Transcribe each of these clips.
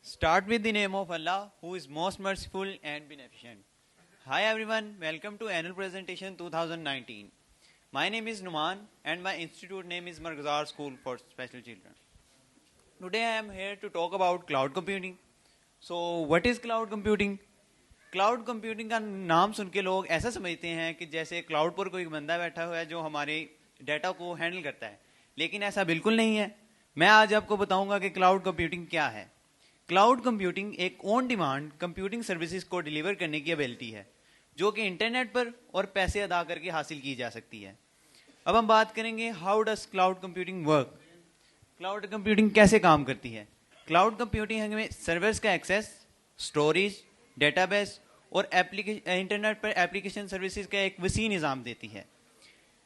Start with the name of Allah, who is most merciful and beneficent. Hi everyone, welcome to Annual Presentation 2019. My name is Numan and my institute name is Margazar School for Special Children. Today I am here to talk about cloud computing. So what is cloud computing? Cloud computing का नाम सुन के लोग ऐसा समझते हैं कि जैसे cloud पर कोई बंदा बैठा हुआ है जो हमारे डाटा को हैंडल करता है, लेकिन ऐसा बिल्कुल नहीं है. मैं आज आपको बताऊंगा कि क्लाउड कंप्यूटिंग क्या है. क्लाउड कंप्यूटिंग एक ऑन डिमांड कंप्यूटिंग सर्विसेज को डिलीवर करने की एबिलिटी है जो कि इंटरनेट पर और पैसे अदा करके हासिल की जा सकती है. अब हम बात करेंगे how does cloud computing work. Cloud computing कैसे काम करती है. क्लाउड कंप्यूटिंग हमें सर्वर्स का एक्सेस, स्टोरेज, डेटाबेस और इंटरनेट पर एप्लीकेशन सर्विसेज का एक वसी निज़ाम देती है.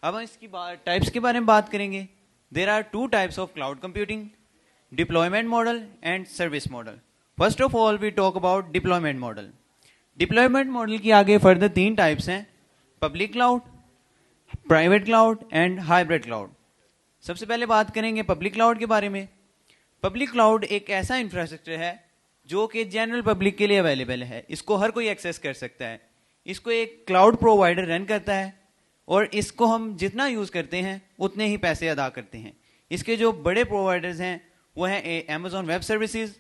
अब हम इसकी टाइप्स के बारे में बात करेंगे. There are two types of cloud computing, deployment model and service model. First of all we talk about deployment model. Deployment model की आगे फर्दर तीन टाइप्स हैं: public cloud, private cloud and hybrid cloud. सबसे पहले बात करेंगे public cloud के बारे में. पब्लिक क्लाउड एक ऐसा इंफ्रास्ट्रक्चर है जो कि जनरल पब्लिक के लिए अवेलेबल है. इसको हर कोई एक्सेस कर सकता है. इसको एक क्लाउड प्रोवाइडर रन करता है और इसको हम जितना यूज़ करते हैं उतने ही पैसे अदा करते हैं. इसके जो बड़े प्रोवाइडर्स हैं वो हैं Amazon web services,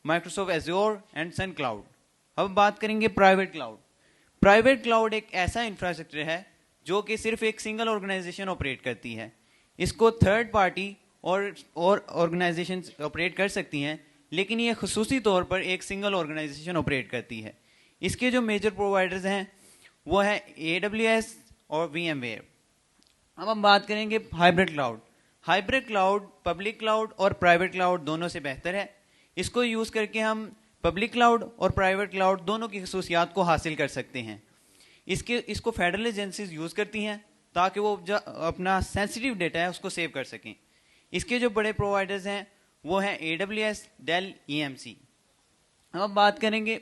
Microsoft Azure and Sun cloud. अब बात करेंगे प्राइवेट क्लाउड. प्राइवेट क्लाउड एक ऐसा इंफ्रास्ट्रक्चर है जो कि सिर्फ एक सिंगल ऑर्गेनाइजेशन ऑपरेट करती है. इसको थर्ड पार्टी और ऑर्गेनाइजेशन ऑपरेट कर सकती हैं, लेकिन ये खसूसी तौर पर एक सिंगल ऑर्गेनाइजेशन ऑपरेट करती है. इसके जो मेजर प्रोवाइडर्स हैं वो है AWS और VMware. अब हम बात करेंगे hybrid cloud. Hybrid cloud public cloud और प्राइवेट क्लाउड दोनों से बेहतर है. इसको यूज़ करके हम पब्लिक क्लाउड और प्राइवेट क्लाउड दोनों की खसूसियात को हासिल कर सकते हैं. इसको फेडरल एजेंसीज यूज़ करती हैं ताकि वो जो अपना सेंसिटिव डेटा है उसको सेव कर सकें. इसके जो बड़े प्रोवाइडर्स हैं वो है AWS, Dell, EMC. अब हम बात करेंगे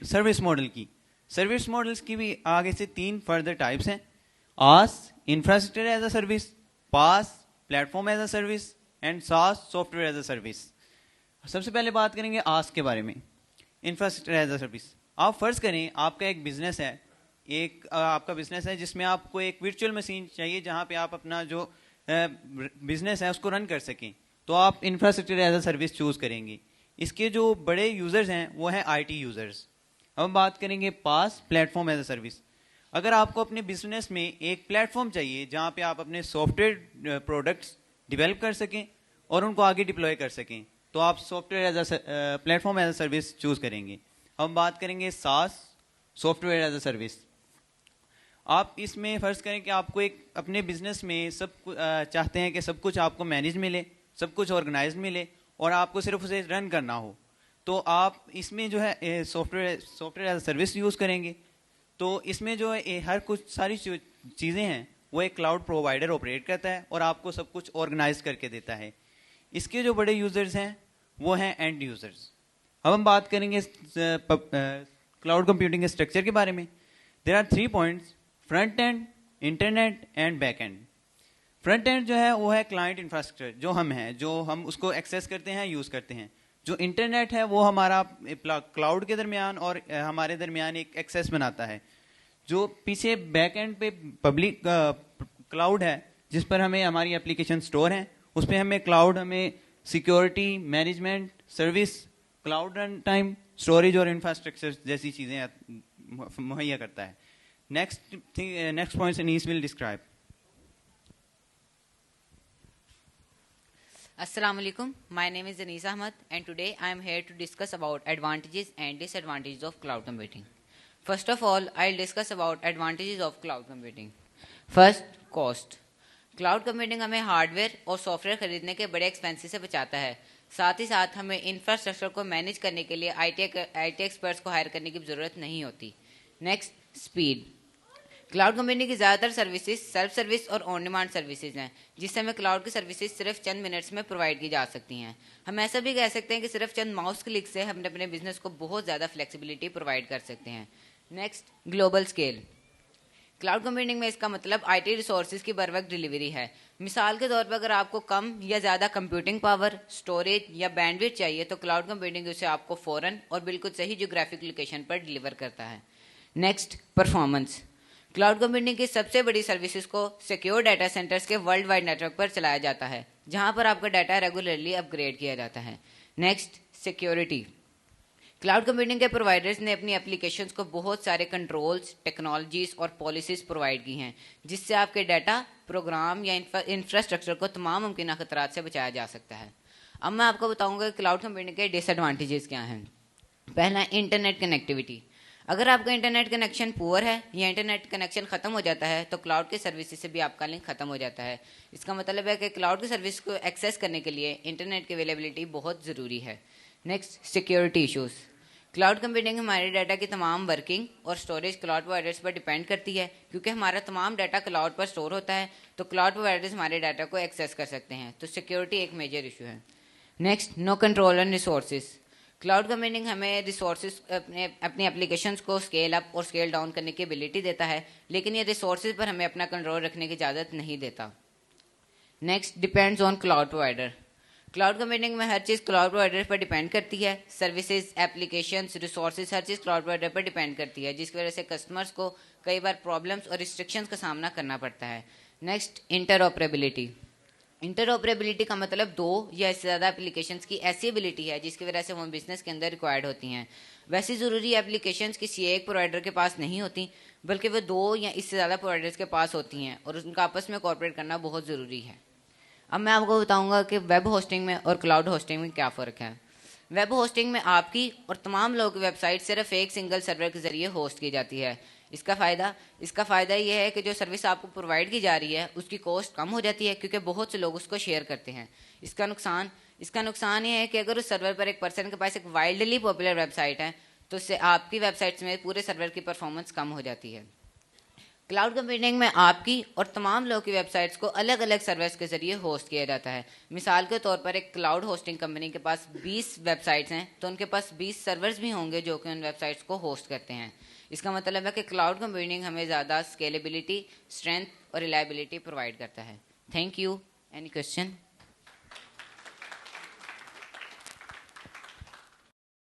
सर्विस मॉडल की. सर्विस मॉडल्स की भी आगे से तीन फर्दर टाइप्स हैं: IaaS, infrastructure as a service; PaaS, platform as a service; and SaaS, software as a service. सबसे पहले बात करेंगे आस के बारे में, इंफ्रास्ट्रक्चर एज अ सर्विस. आप फर्ज करें आपका एक बिजनेस है, आपका बिजनेस है जिसमें आपको एक वर्चुअल मशीन चाहिए जहाँ पे आप अपना जो बिजनेस है उसको रन कर सकें, तो आप infrastructure as a service choose करेंगे. इसके जो बड़े यूज़र्स हैं वो हैं IT यूज़र्स. अब हम बात करेंगे पास, प्लेटफॉर्म एज अ सर्विस. अगर आपको अपने बिजनेस में एक प्लेटफॉर्म चाहिए जहाँ पे आप अपने सॉफ्टवेयर प्रोडक्ट्स डेवलप कर सकें और उनको आगे डिप्लॉय कर सकें, तो आप software as a platform as a service choose करेंगे. हम बात करेंगे सास, सॉफ्टवेयर एज अ सर्विस. आप इसमें फ़र्ज़ करें कि आपको एक अपने बिजनेस में चाहते हैं कि सब कुछ आपको मैनेज मिले, सब कुछ ऑर्गेनाइज मिले और आपको सिर्फ उसे रन करना हो, तो आप इसमें जो है software as a service use करेंगे. तो इसमें जो है हर कुछ सारी चीज़ें हैं वो एक क्लाउड प्रोवाइडर ऑपरेट करता है और आपको सब कुछ ऑर्गेनाइज करके देता है. इसके जो बड़े यूज़र्स हैं वो हैं एंड यूज़र्स. अब हम बात करेंगे क्लाउड कंप्यूटिंग के स्ट्रक्चर के बारे में. There are 3 points: front end, internet and back end. Front end जो है वो है क्लाइंट इंफ्रास्ट्रक्चर जो हम हैं, जो हम उसको एक्सेस करते हैं, यूज़ करते हैं. जो इंटरनेट है वो हमारा क्लाउड के दरमियान और हमारे दरमियान एक एक्सेस बनाता है. जो पीछे बैक एंड पे पब्लिक क्लाउड है जिस पर हमें हमारी एप्लीकेशन स्टोर हैं, उस पर हमें security, management, service, cloud run time, storage और इंफ्रास्ट्रक्चर जैसी चीज़ें मुहैया करता है. Next point Anees will describe. Assalamu alaikum. My name is Anis Ahmad and today I am here to discuss about advantages and disadvantages of cloud computing. First of all, I'll discuss about advantages of cloud computing. First, cost. Cloud computing हमें hardware और software खरीदने के बड़े expenses से बचाता है. साथ ही साथ हमें इंफ्रास्ट्रक्चर को मैनेज करने के लिए IT एक्सपर्ट्स को हायर करने की ज़रूरत नहीं होती. Next, speed. क्लाउड कंप्यूटिंग की ज़्यादातर सर्विसेज सेल्फ सर्विस और ऑन डिमांड सर्विसेज हैं, जिससे हमें क्लाउड की सर्विसेज सिर्फ चंद मिनट्स में प्रोवाइड की जा सकती हैं. हम ऐसा भी कह सकते हैं कि सिर्फ चंद माउस क्लिक से हम अपने बिजनेस को बहुत ज़्यादा फ्लेक्सिबिलिटी प्रोवाइड कर सकते हैं. Next, global scale. Cloud computing میں اس کا مطلب آئی ٹی ریسورسز کی بر وقت ڈلیوری ہے. مثال کے طور پر اگر آپ کو کم یا زیادہ کمپیوٹنگ پاور، اسٹوریج یا بینڈویڈ چاہیے تو کلاؤڈ کمپیوٹنگ اسے آپ کو فوراً اور بالکل صحیح جیوگرافک لوکیشن پر ڈلیور کرتا ہے. Next, performance. کلاؤڈ کمپیوٹنگ کی سب سے بڑی سروسز کو سیکیور ڈیٹا سینٹرز کے ورلڈ وائڈ نیٹ ورک پر چلایا جاتا ہے، جہاں پر آپ کا ڈیٹا ریگولرلی اپ گریڈ کیا جاتا ہے. Next, security. کلاؤڈ کمپیوٹنگ کے پرووائڈرز نے اپنی اپلیکیشنز کو بہت سارے کنٹرولز، ٹیکنالوجیز اور پالیسیز پرووائڈ کی ہیں، جس سے آپ کے ڈیٹا، پروگرام یا انفراسٹرکچر کو تمام ممکنہ خطرات سے بچایا جا سکتا ہے. اب میں آپ کو بتاؤں گا کہ کلاؤڈ کمپیوٹنگ کے ڈس ایڈوانٹیجز کیا ہیں. پہلا، انٹرنیٹ کنیکٹیوٹی. اگر آپ کا انٹرنیٹ کنیکشن پور ہے یا انٹرنیٹ کنیکشن ختم ہو جاتا ہے تو کلاؤڈ کی سروسز سے بھی آپ کا لنک ختم ہو جاتا ہے. اس کا مطلب ہے کہ کلاؤڈ کی سروس کو ایکسیس کرنے کے لیے انٹرنیٹ کی اویلیبلٹی بہت ضروری ہے. Next, security issues. Cloud computing ہمارے ڈیٹا کی تمام ورکنگ اور اسٹوریج کلاؤڈ پرووائڈرز پر ڈیپینڈ کرتی ہے. کیونکہ ہمارا تمام ڈیٹا کلاؤڈ پر اسٹور ہوتا ہے تو کلاؤڈ پرووائڈرز ہمارے ڈیٹا کو ایکسیس کر سکتے ہیں. تو سیکیورٹی ایک میجر ایشو ہے. Next, no control on resources. Cloud computing ہمیں ریسورسز اپنی اپلیکیشنز کو اسکیل اپ اور اسکیل ڈاؤن کرنے کی ایبلٹی دیتا ہے، لیکن یہ ریسورسز پر ہمیں اپنا کنٹرول رکھنے کی اجازت نہیں دیتا. Next, depends on cloud provider. Cloud computing میں ہر چیز کلاؤڈ پرووائڈر پر ڈیپینڈ کرتی ہے. سروسز، ایپلیکیشنز، ریسورسز، ہر چیز کلاؤڈ پرووائڈر پر ڈیپینڈ کرتی ہے، جس کی وجہ سے کسٹمرز کو کئی بار پرابلمس اور ریسٹرکشنز کا سامنا کرنا پڑتا ہے. Next, interoperability interoperability مطلب دو یا اس سے زیادہ اپلیکیشنز کی ایسی ایبلٹی ہے جس کی وجہ سے وہ بزنس کے اندر ریکوائرڈ ہوتی ہیں. ویسی ضروری اپلیکیشنز کسی ایک پرووائڈر کے پاس نہیں ہوتی، بلکہ وہ دو یا اس سے زیادہ پرووائڈرز کے پاس ہوتی ہیں اور ان کا آپس میں کوآپریٹ کرنا بہت ضروری ہے. اب میں آپ کو بتاؤں گا کہ ویب ہوسٹنگ میں اور کلاؤڈ ہوسٹنگ میں کیا فرق ہے. ویب ہوسٹنگ میں آپ کی اور تمام لوگوں کی ویب سائٹ صرف ایک سنگل سرور کے ذریعے ہوسٹ کی جاتی ہے. اس کا فائدہ یہ ہے کہ جو سروس آپ کو پرووائڈ کی جا رہی ہے اس کی کاسٹ کم ہو جاتی ہے کیونکہ بہت سے لوگ اس کو شیئر کرتے ہیں. اس کا نقصان یہ ہے کہ اگر اس سرور پر ایک پرسن کے پاس ایک وائلڈلی پاپولر ویب سائٹ ہے تو اس سے آپ کی ویب سائٹ میں پورے سرور کی پرفارمنس کم ہو جاتی ہے. کلاؤڈ کمپیوٹنگ میں آپ کی اور تمام لوگوں کی ویب سائٹس کو الگ الگ سروس کے ذریعے ہوسٹ کیا جاتا ہے. مثال کے طور پر ایک کلاؤڈ ہوسٹنگ کمپنی کے پاس 20 ویب سائٹس ہیں تو ان کے پاس 20 سرورز بھی ہوں گے جو کہ ان ویب سائٹس کو ہوسٹ کرتے ہیں. اس کا مطلب ہے کہ کلاؤڈ کمپیوٹنگ ہمیں زیادہ اسکیلیبلٹی، اسٹرینتھ اور ریلائبلٹی پرووائڈ کرتا ہے. Thank you. Any question?